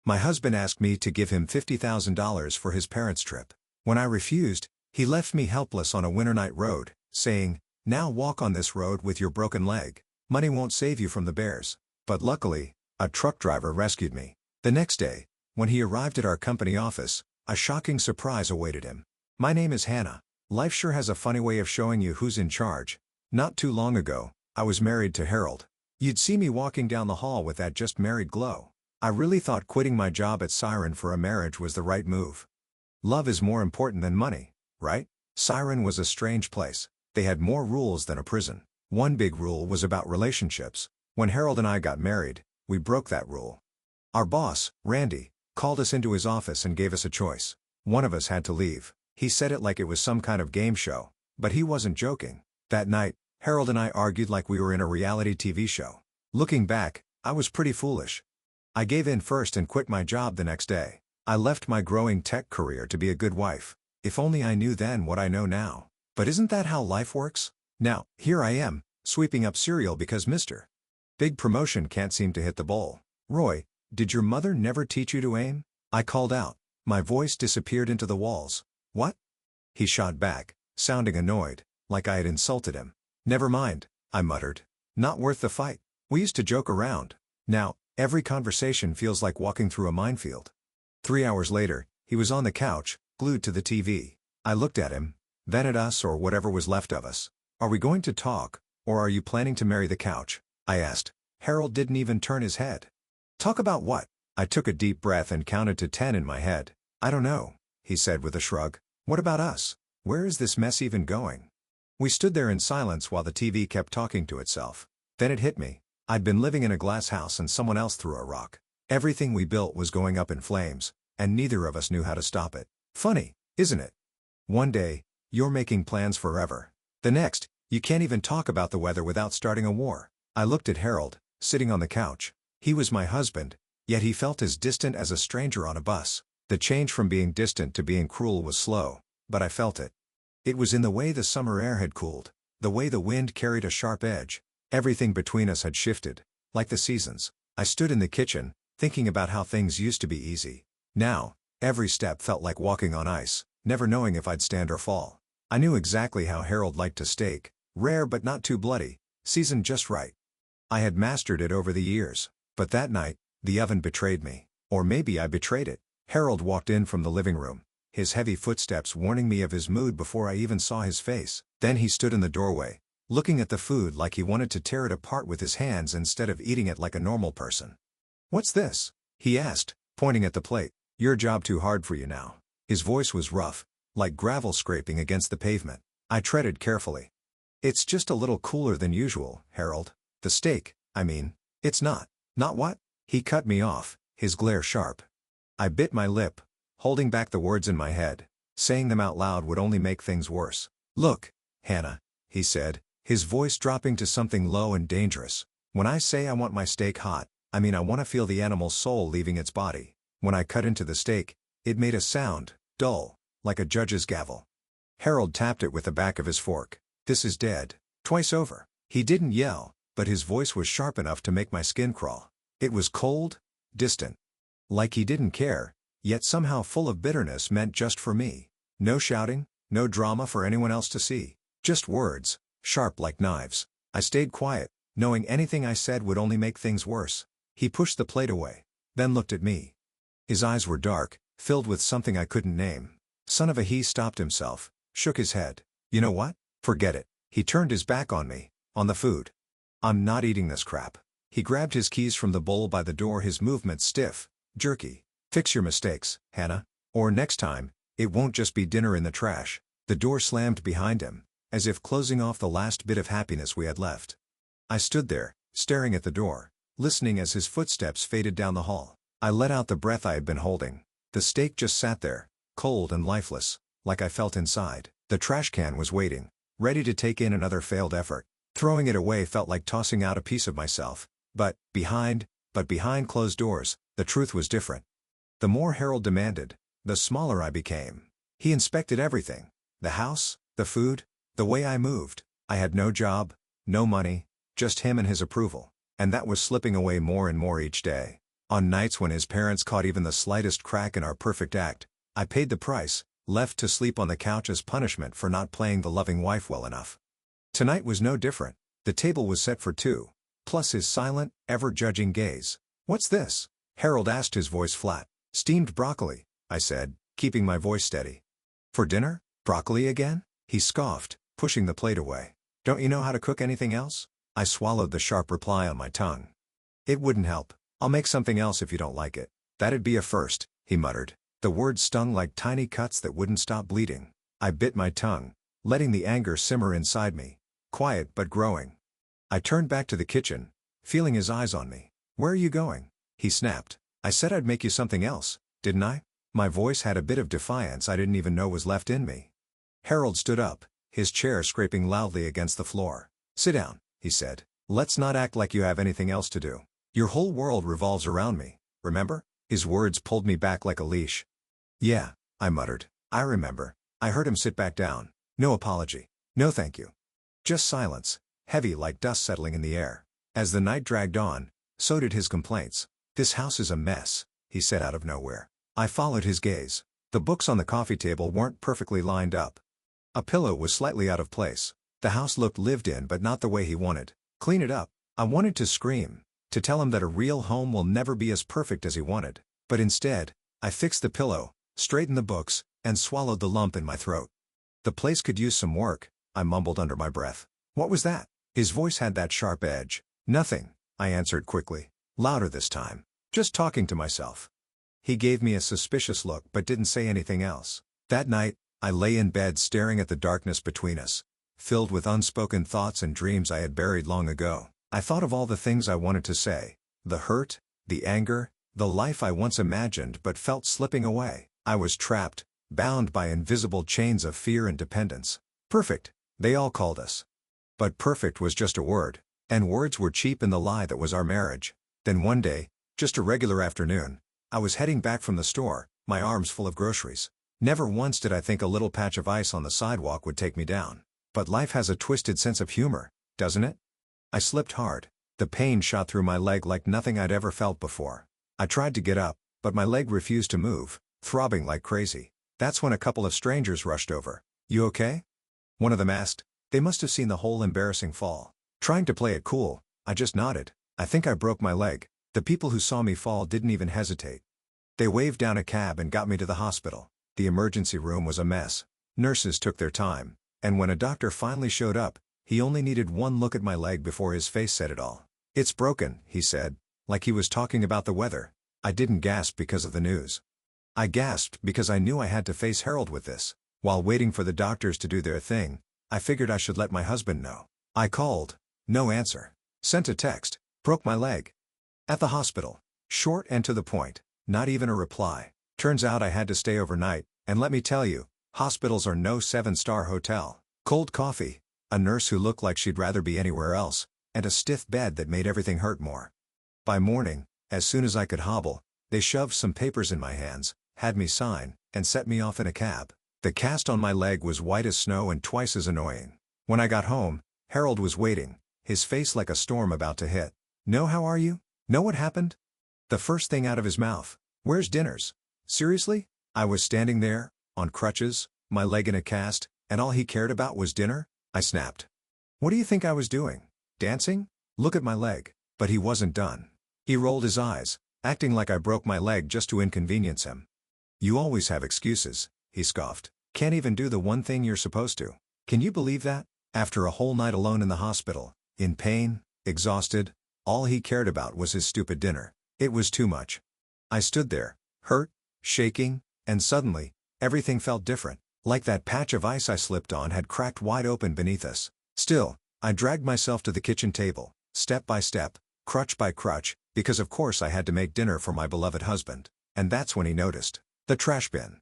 My husband asked me to give him $50,000 for his parents' trip. When I refused, he left me helpless on a winter night road, saying, "Now walk on this road with your broken leg. Money won't save you from the bears." But luckily, a truck driver rescued me. The next day, when he arrived at our company office, a shocking surprise awaited him. "My name is Hannah. Life sure has a funny way of showing you who's in charge. Not too long ago, I was married to Harold. You'd see me walking down the hall with that just married glow. I really thought quitting my job at Siren for a marriage was the right move. Love is more important than money, right?" Siren was a strange place. They had more rules than a prison. One big rule was about relationships. When Harold and I got married, we broke that rule. Our boss, Randy, called us into his office and gave us a choice. One of us had to leave. He said it like it was some kind of game show, but he wasn't joking. That night, Harold and I argued like we were in a reality TV show. Looking back, I was pretty foolish. I gave in first and quit my job the next day. I left my growing tech career to be a good wife. If only I knew then what I know now. But isn't that how life works? Now, here I am, sweeping up cereal because Mr. Big Promotion can't seem to hit the bowl. "Roy, did your mother never teach you to aim?" I called out. My voice disappeared into the walls. "What?" He shot back, sounding annoyed, like I had insulted him. "Never mind," I muttered. "Not worth the fight. We used to joke around. Now, every conversation feels like walking through a minefield." 3 hours later, he was on the couch, glued to the TV. I looked at him, then at us or whatever was left of us. "Are we going to talk, or are you planning to marry the couch?" I asked. Harold didn't even turn his head. "Talk about what?" I took a deep breath and counted to 10 in my head. "I don't know," he said with a shrug. "What about us? Where is this mess even going?" We stood there in silence while the TV kept talking to itself. Then it hit me. I'd been living in a glass house and someone else threw a rock. Everything we built was going up in flames, and neither of us knew how to stop it. Funny, isn't it? One day, you're making plans forever. The next, you can't even talk about the weather without starting a war. I looked at Harold, sitting on the couch. He was my husband, yet he felt as distant as a stranger on a bus. The change from being distant to being cruel was slow, but I felt it. It was in the way the summer air had cooled, the way the wind carried a sharp edge. Everything between us had shifted, like the seasons. I stood in the kitchen, thinking about how things used to be easy. Now, every step felt like walking on ice, never knowing if I'd stand or fall. I knew exactly how Harold liked a steak, rare but not too bloody, seasoned just right. I had mastered it over the years, but that night, the oven betrayed me. Or maybe I betrayed it. Harold walked in from the living room, his heavy footsteps warning me of his mood before I even saw his face. Then he stood in the doorway, looking at the food like he wanted to tear it apart with his hands instead of eating it like a normal person. "What's this?" he asked, pointing at the plate. "Your job too hard for you now." His voice was rough, like gravel scraping against the pavement. I treaded carefully. "It's just a little cooler than usual, Harold. The steak, I mean." "It's not." "Not what?" He cut me off, his glare sharp. I bit my lip, holding back the words in my head. Saying them out loud would only make things worse. "Look, Hannah," he said, his voice dropping to something low and dangerous. "When I say I want my steak hot, I mean I want to feel the animal's soul leaving its body. When I cut into the steak, it made a sound, dull, like a judge's gavel." Harold tapped it with the back of his fork. "This is dead." Twice over. He didn't yell, but his voice was sharp enough to make my skin crawl. It was cold, distant. Like he didn't care, yet somehow full of bitterness meant just for me. No shouting, no drama for anyone else to see. Just words, sharp like knives. I stayed quiet, knowing anything I said would only make things worse. He pushed the plate away, then looked at me. His eyes were dark, filled with something I couldn't name. Son of a he stopped himself, shook his head. "You know what? Forget it." He turned his back on me, on the food. "I'm not eating this crap." He grabbed his keys from the bowl by the door, his movements stiff, jerky. "Fix your mistakes, Hannah. Or next time, it won't just be dinner in the trash." The door slammed behind him, as if closing off the last bit of happiness we had left. I stood there, staring at the door, listening as his footsteps faded down the hall. I let out the breath I had been holding. The steak just sat there, cold and lifeless, like I felt inside. The trash can was waiting, ready to take in another failed effort. Throwing it away felt like tossing out a piece of myself. But behind closed doors, the truth was different. The more Harold demanded, the smaller I became. He inspected everything. The house, the food, the way I moved. I had no job, no money, just him and his approval. And that was slipping away more and more each day. On nights when his parents caught even the slightest crack in our perfect act, I paid the price, left to sleep on the couch as punishment for not playing the loving wife well enough. Tonight was no different. The table was set for two, plus his silent, ever-judging gaze. "What's this?" Harold asked, his voice flat. "Steamed broccoli," I said, keeping my voice steady. "For dinner? Broccoli again?" He scoffed, pushing the plate away. "Don't you know how to cook anything else?" I swallowed the sharp reply on my tongue. "It wouldn't help. I'll make something else if you don't like it." "That'd be a first," he muttered. The words stung like tiny cuts that wouldn't stop bleeding. I bit my tongue, letting the anger simmer inside me, quiet but growing. I turned back to the kitchen, feeling his eyes on me. "Where are you going?" he snapped. "I said I'd make you something else, didn't I?" My voice had a bit of defiance I didn't even know was left in me. Harold stood up, his chair scraping loudly against the floor. "Sit down," he said. "Let's not act like you have anything else to do. Your whole world revolves around me, remember?" His words pulled me back like a leash. "Yeah," I muttered. "I remember." I heard him sit back down. No apology. No thank you. Just silence, heavy like dust settling in the air. As the night dragged on, so did his complaints. "This house is a mess," he said out of nowhere. I followed his gaze. The books on the coffee table weren't perfectly lined up. A pillow was slightly out of place. The house looked lived in but not the way he wanted. "Clean it up." I wanted to scream, to tell him that a real home will never be as perfect as he wanted. But instead, I fixed the pillow, straightened the books, and swallowed the lump in my throat. "The place could use some work," I mumbled under my breath. "What was that?" His voice had that sharp edge. "Nothing," I answered quickly, louder this time. "Just talking to myself." He gave me a suspicious look but didn't say anything else. That night, I lay in bed staring at the darkness between us, filled with unspoken thoughts and dreams I had buried long ago. I thought of all the things I wanted to say, the hurt, the anger, the life I once imagined but felt slipping away. I was trapped, bound by invisible chains of fear and dependence. Perfect, they all called us. But perfect was just a word, and words were cheap in the lie that was our marriage. Then one day, just a regular afternoon, I was heading back from the store, my arms full of groceries. Never once did I think a little patch of ice on the sidewalk would take me down. But life has a twisted sense of humor, doesn't it? I slipped hard. The pain shot through my leg like nothing I'd ever felt before. I tried to get up, but my leg refused to move, throbbing like crazy. That's when a couple of strangers rushed over. "You okay?" one of them asked. They must have seen the whole embarrassing fall. Trying to play it cool, I just nodded. "I think I broke my leg." The people who saw me fall didn't even hesitate. They waved down a cab and got me to the hospital. The emergency room was a mess. Nurses took their time, and when a doctor finally showed up, he only needed one look at my leg before his face said it all. "It's broken," he said, like he was talking about the weather. I didn't gasp because of the news. I gasped because I knew I had to face Harold with this. While waiting for the doctors to do their thing, I figured I should let my husband know. I called. No answer. Sent a text. "Broke my leg. At the hospital." Short and to the point. Not even a reply. Turns out I had to stay overnight, and let me tell you, hospitals are no 7-star hotel. Cold coffee, a nurse who looked like she'd rather be anywhere else, and a stiff bed that made everything hurt more. By morning, as soon as I could hobble, they shoved some papers in my hands, had me sign, and set me off in a cab. The cast on my leg was white as snow and twice as annoying. When I got home, Harold was waiting, his face like a storm about to hit. "Know how are you? Know what happened?" The first thing out of his mouth. "Where's dinners?" Seriously? I was standing there, on crutches, my leg in a cast, and all he cared about was dinner? I snapped. "What do you think I was doing? Dancing? Look at my leg." But he wasn't done. He rolled his eyes, acting like I broke my leg just to inconvenience him. "You always have excuses," he scoffed. "Can't even do the one thing you're supposed to. Can you believe that?" After a whole night alone in the hospital, in pain, exhausted, all he cared about was his stupid dinner. It was too much. I stood there, hurt, shaking, and suddenly, everything felt different, like that patch of ice I slipped on had cracked wide open beneath us. Still, I dragged myself to the kitchen table, step by step, crutch by crutch, because of course I had to make dinner for my beloved husband. And that's when he noticed. The trash bin.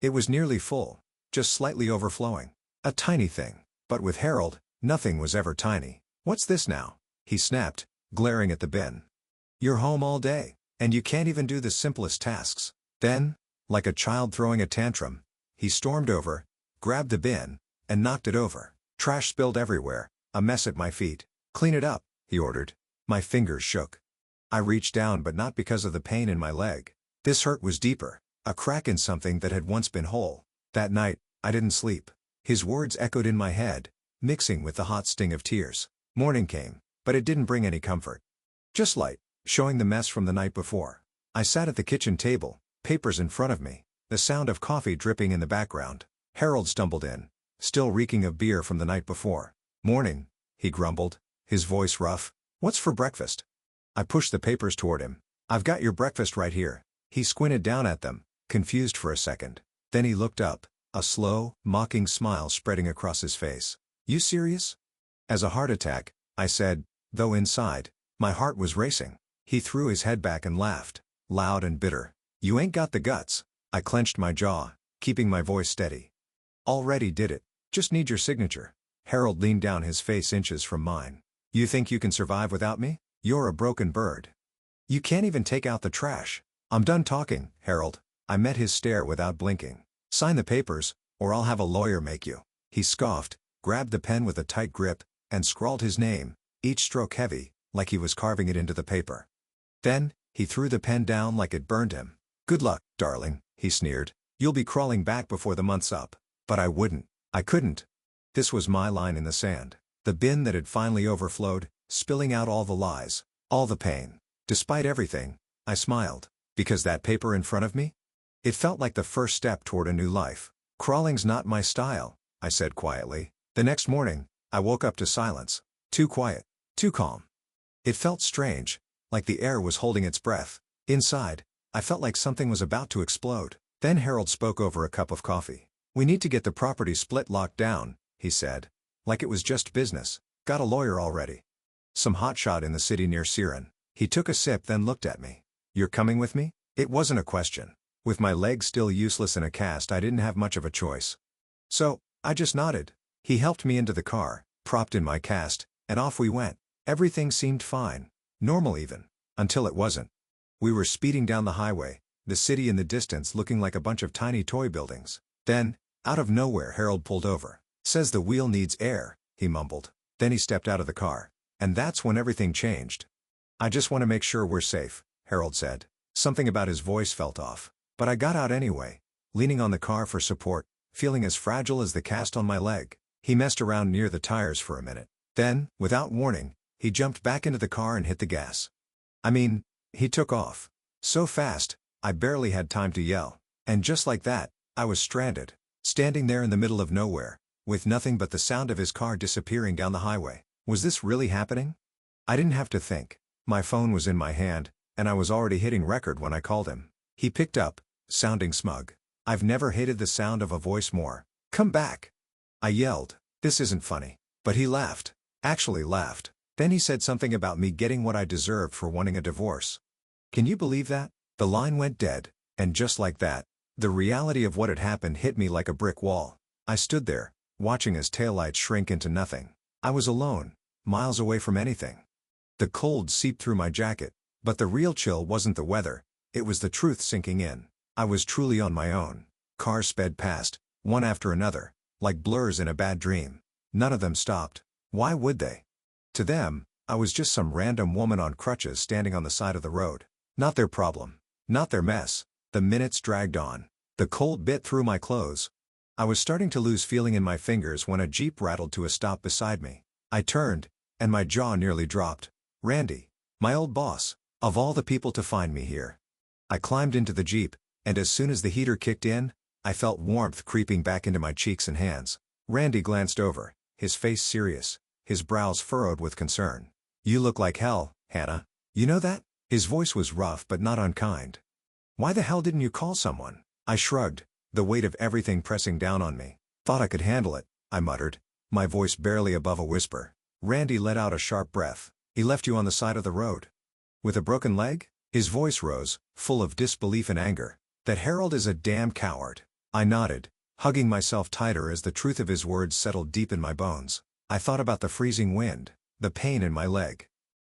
It was nearly full, just slightly overflowing. A tiny thing. But with Harold, nothing was ever tiny. "What's this now?" he snapped, glaring at the bin. "You're home all day, and you can't even do the simplest tasks." Then, like a child throwing a tantrum, he stormed over, grabbed the bin, and knocked it over. Trash spilled everywhere, a mess at my feet. "Clean it up," he ordered. My fingers shook. I reached down, but not because of the pain in my leg. This hurt was deeper, a crack in something that had once been whole. That night, I didn't sleep. His words echoed in my head, mixing with the hot sting of tears. Morning came, but it didn't bring any comfort. Just light, showing the mess from the night before. I sat at the kitchen table, papers in front of me, the sound of coffee dripping in the background. Harold stumbled in, still reeking of beer from the night before. "Morning," he grumbled, his voice rough. "What's for breakfast?" I pushed the papers toward him. "I've got your breakfast right here." He squinted down at them, confused for a second. Then he looked up, a slow, mocking smile spreading across his face. "You serious?" "As a heart attack," I said, though inside, my heart was racing. He threw his head back and laughed, loud and bitter. "You ain't got the guts." I clenched my jaw, keeping my voice steady. "Already did it. Just need your signature." Harold leaned down, his face inches from mine. "You think you can survive without me? You're a broken bird. You can't even take out the trash." "I'm done talking, Harold." I met his stare without blinking. "Sign the papers, or I'll have a lawyer make you." He scoffed, grabbed the pen with a tight grip, and scrawled his name, each stroke heavy, like he was carving it into the paper. Then, he threw the pen down like it burned him. "Good luck, darling," he sneered. "You'll be crawling back before the month's up." But I wouldn't. I couldn't. This was my line in the sand. The bin that had finally overflowed, spilling out all the lies, all the pain. Despite everything, I smiled. Because that paper in front of me? It felt like the first step toward a new life. "Crawling's not my style," I said quietly. The next morning, I woke up to silence. Too quiet. Too calm. It felt strange, like the air was holding its breath. Inside, I felt like something was about to explode. Then Harold spoke over a cup of coffee. "We need to get the property split locked down," he said. Like it was just business. "Got a lawyer already. Some hotshot in the city near Siren." He took a sip, then looked at me. "You're coming with me?" It wasn't a question. With my leg still useless in a cast, I didn't have much of a choice. So, I just nodded. He helped me into the car, propped in my cast, and off we went. Everything seemed fine. Normal even. Until it wasn't. We were speeding down the highway, the city in the distance looking like a bunch of tiny toy buildings. Then, out of nowhere, Harold pulled over. "Says the wheel needs air," he mumbled. Then he stepped out of the car. And that's when everything changed. "I just want to make sure we're safe," Harold said. Something about his voice felt off. But I got out anyway, leaning on the car for support, feeling as fragile as the cast on my leg. He messed around near the tires for a minute. Then, without warning, he jumped back into the car and hit the gas. He took off. So fast, I barely had time to yell. And just like that, I was stranded, standing there in the middle of nowhere, with nothing but the sound of his car disappearing down the highway. Was this really happening? I didn't have to think. My phone was in my hand, and I was already hitting record when I called him. He picked up, sounding smug. I've never hated the sound of a voice more. "Come back!" I yelled. "This isn't funny." But he laughed. Actually laughed. Then he said something about me getting what I deserved for wanting a divorce. Can you believe that? The line went dead, and just like that, the reality of what had happened hit me like a brick wall. I stood there, watching his taillights shrink into nothing. I was alone, miles away from anything. The cold seeped through my jacket, but the real chill wasn't the weather, it was the truth sinking in. I was truly on my own. Cars sped past, one after another, like blurs in a bad dream. None of them stopped. Why would they? To them, I was just some random woman on crutches standing on the side of the road. Not their problem. Not their mess. The minutes dragged on. The cold bit through my clothes. I was starting to lose feeling in my fingers when a Jeep rattled to a stop beside me. I turned, and my jaw nearly dropped. Randy. My old boss. Of all the people to find me here. I climbed into the Jeep, and as soon as the heater kicked in, I felt warmth creeping back into my cheeks and hands. Randy glanced over, his face serious, his brows furrowed with concern. "You look like hell, Hannah. You know that?" His voice was rough but not unkind. "Why the hell didn't you call someone?" I shrugged, the weight of everything pressing down on me. "Thought I could handle it," I muttered, my voice barely above a whisper. Randy let out a sharp breath. "He left you on the side of the road? With a broken leg?" His voice rose, full of disbelief and anger. "That Harold is a damn coward." I nodded, hugging myself tighter as the truth of his words settled deep in my bones. I thought about the freezing wind, the pain in my leg.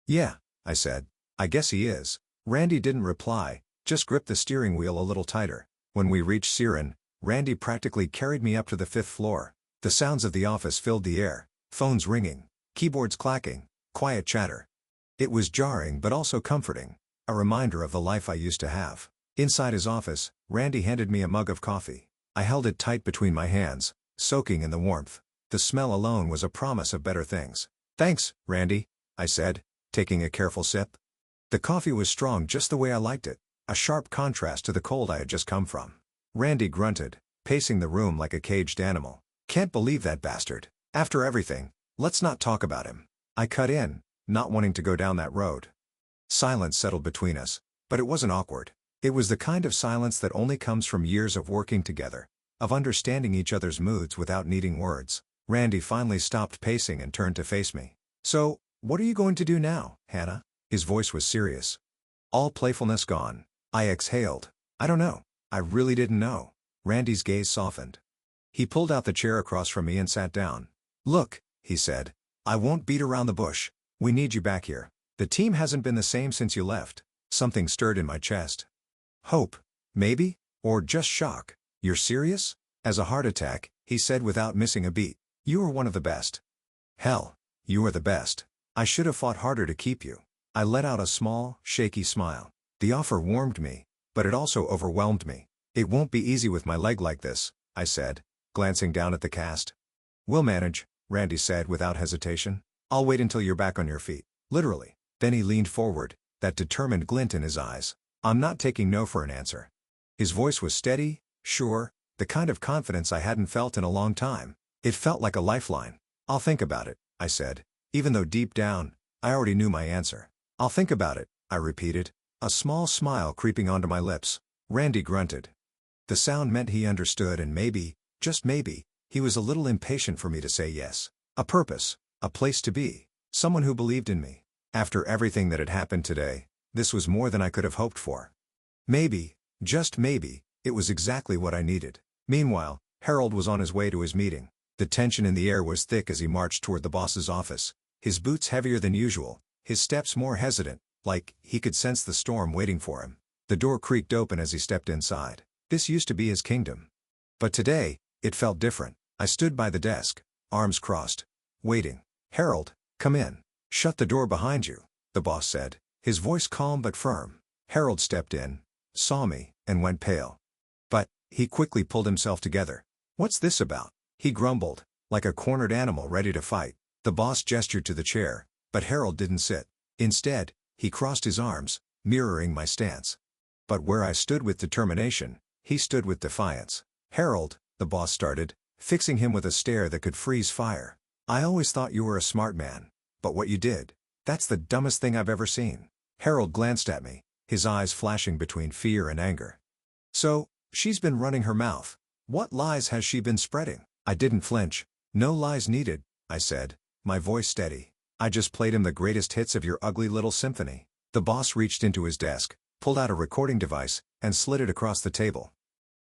"Yeah," I said. "I guess he is." Randy didn't reply, just gripped the steering wheel a little tighter. When we reached Siren, Randy practically carried me up to the 5th floor. The sounds of the office filled the air, phones ringing, keyboards clacking, quiet chatter. It was jarring but also comforting, a reminder of the life I used to have. Inside his office, Randy handed me a mug of coffee. I held it tight between my hands, soaking in the warmth. The smell alone was a promise of better things. "Thanks, Randy," I said, taking a careful sip. The coffee was strong just the way I liked it, a sharp contrast to the cold I had just come from. Randy grunted, pacing the room like a caged animal. "Can't believe that bastard. After everything, let's not talk about him." I cut in, not wanting to go down that road. Silence settled between us, but it wasn't awkward. It was the kind of silence that only comes from years of working together, of understanding each other's moods without needing words. Randy finally stopped pacing and turned to face me. "So, what are you going to do now, Hannah?" His voice was serious. All playfulness gone. I exhaled. "I don't know. I really didn't know." Randy's gaze softened. He pulled out the chair across from me and sat down. "Look," he said, "I won't beat around the bush. We need you back here. The team hasn't been the same since you left." Something stirred in my chest. Hope, maybe, or just shock. "You're serious?" "As a heart attack," he said without missing a beat. "You are one of the best." "Hell, you are the best. I should have fought harder to keep you." I let out a small, shaky smile. The offer warmed me, but it also overwhelmed me. "It won't be easy with my leg like this," I said, glancing down at the cast. "We'll manage," Randy said without hesitation. "I'll wait until you're back on your feet." Literally. Then he leaned forward, that determined glint in his eyes. "I'm not taking no for an answer." His voice was steady, sure, the kind of confidence I hadn't felt in a long time. It felt like a lifeline. "I'll think about it," I said, even though deep down, I already knew my answer. "I'll think about it," I repeated, a small smile creeping onto my lips. Randy grunted. The sound meant he understood and maybe, just maybe, he was a little impatient for me to say yes. A purpose, a place to be, someone who believed in me. After everything that had happened today, this was more than I could have hoped for. Maybe, just maybe, it was exactly what I needed. Meanwhile, Harold was on his way to his meeting. The tension in the air was thick as he marched toward the boss's office, his boots heavier than usual, his steps more hesitant, like he could sense the storm waiting for him. The door creaked open as he stepped inside. This used to be his kingdom. But today, it felt different. I stood by the desk, arms crossed, waiting. "Harold, come in." "Shut the door behind you," the boss said, his voice calm but firm. Harold stepped in, saw me, and went pale. But, he quickly pulled himself together. "What's this about?" he grumbled, like a cornered animal ready to fight. The boss gestured to the chair, but Harold didn't sit. Instead, he crossed his arms, mirroring my stance. But where I stood with determination, he stood with defiance. "Harold," the boss started, fixing him with a stare that could freeze fire. "I always thought you were a smart man. But what you did, that's the dumbest thing I've ever seen." Harold glanced at me, his eyes flashing between fear and anger. "So, she's been running her mouth. What lies has she been spreading?" I didn't flinch. "No lies needed," I said, my voice steady. "I just played him the greatest hits of your ugly little symphony." The boss reached into his desk, pulled out a recording device, and slid it across the table.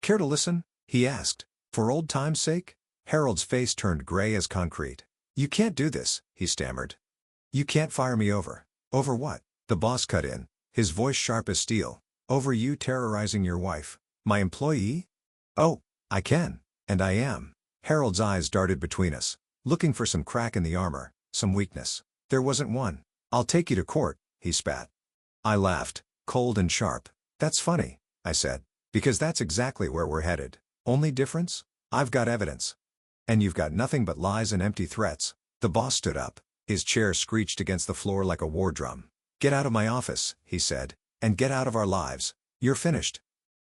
"Care to listen?" he asked. "For old time's sake?" Harold's face turned gray as concrete. "You can't do this," he stammered. "You can't fire me over." "Over what?" The boss cut in, his voice sharp as steel. "Over you terrorizing your wife. My employee?" "Oh, I can, and I am." Harold's eyes darted between us, looking for some crack in the armor, some weakness. There wasn't one. "I'll take you to court," he spat. I laughed, cold and sharp. "That's funny," I said, "because that's exactly where we're headed. Only difference? I've got evidence. And you've got nothing but lies and empty threats." The boss stood up. His chair screeched against the floor like a war drum. "Get out of my office," he said, "and get out of our lives. You're finished."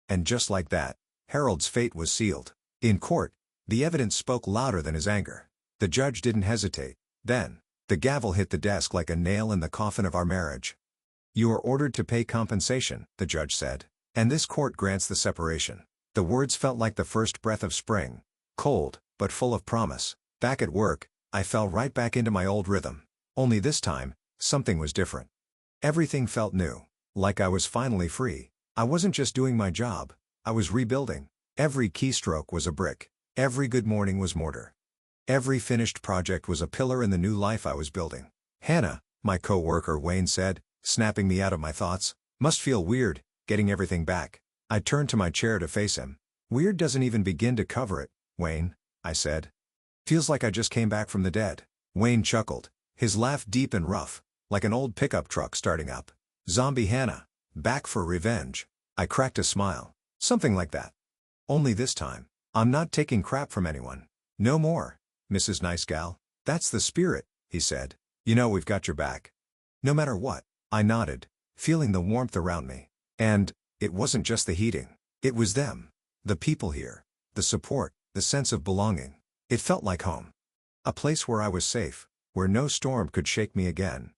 And just like that, Harold's fate was sealed. In court, the evidence spoke louder than his anger. The judge didn't hesitate. Then, the gavel hit the desk like a nail in the coffin of our marriage. "You are ordered to pay compensation," the judge said. "And this court grants the separation." The words felt like the first breath of spring. Cold, but full of promise. Back at work, I fell right back into my old rhythm. Only this time, something was different. Everything felt new. Like I was finally free. I wasn't just doing my job. I was rebuilding. Every keystroke was a brick. Every good morning was mortar. Every finished project was a pillar in the new life I was building. "Hannah," my co-worker Wayne said, snapping me out of my thoughts. "Must feel weird, getting everything back." I turned to my chair to face him. "Weird doesn't even begin to cover it, Wayne," I said. "Feels like I just came back from the dead." Wayne chuckled, his laugh deep and rough. like an old pickup truck starting up. Zombie Hannah, back for revenge. I cracked a smile. Something like that. Only this time, I'm not taking crap from anyone. No more, Mrs. Nice Gal. That's the spirit, he said. You know we've got your back. No matter what, I nodded, feeling the warmth around me. And, it wasn't just the heating. It was them. The people here. The support, the sense of belonging. It felt like home. A place where I was safe, where no storm could shake me again.